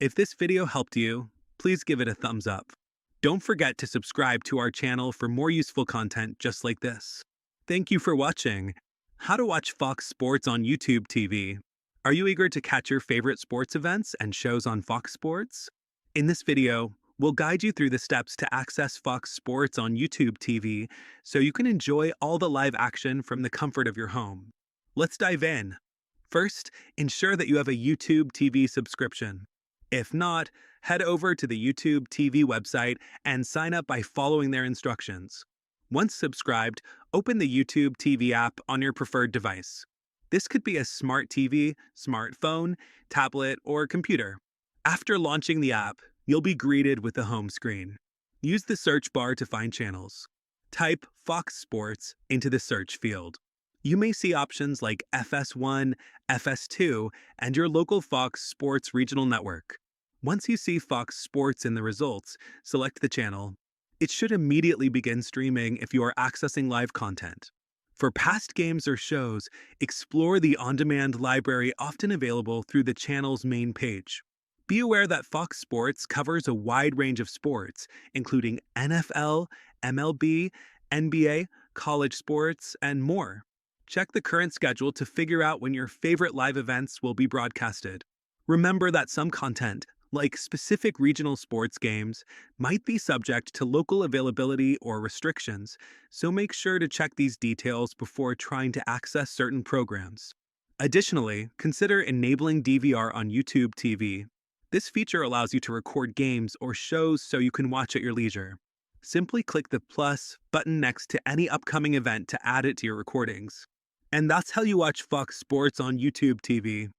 If this video helped you, please give it a thumbs up. Don't forget to subscribe to our channel for more useful content just like this. Thank you for watching. How to watch Fox Sports on YouTube TV. Are you eager to catch your favorite sports events and shows on Fox Sports? In this video, we'll guide you through the steps to access Fox Sports on YouTube TV so you can enjoy all the live action from the comfort of your home. Let's dive in. First, ensure that you have a YouTube TV subscription. If not, head over to the YouTube TV website and sign up by following their instructions. Once subscribed, open the YouTube TV app on your preferred device. This could be a smart TV, smartphone, tablet, or computer. After launching the app, you'll be greeted with the home screen. Use the search bar to find channels. Type Fox Sports into the search field. You may see options like FS1, FS2, and your local Fox Sports regional network. Once you see Fox Sports in the results, select the channel. It should immediately begin streaming if you are accessing live content. For past games or shows, explore the on-demand library often available through the channel's main page. Be aware that Fox Sports covers a wide range of sports, including NFL, MLB, NBA, college sports, and more. Check the current schedule to figure out when your favorite live events will be broadcasted. Remember that some content, like specific regional sports games, might be subject to local availability or restrictions, so make sure to check these details before trying to access certain programs. Additionally, consider enabling DVR on YouTube TV. This feature allows you to record games or shows so you can watch at your leisure. Simply click the plus button next to any upcoming event to add it to your recordings. And that's how you watch Fox Sports on YouTube TV.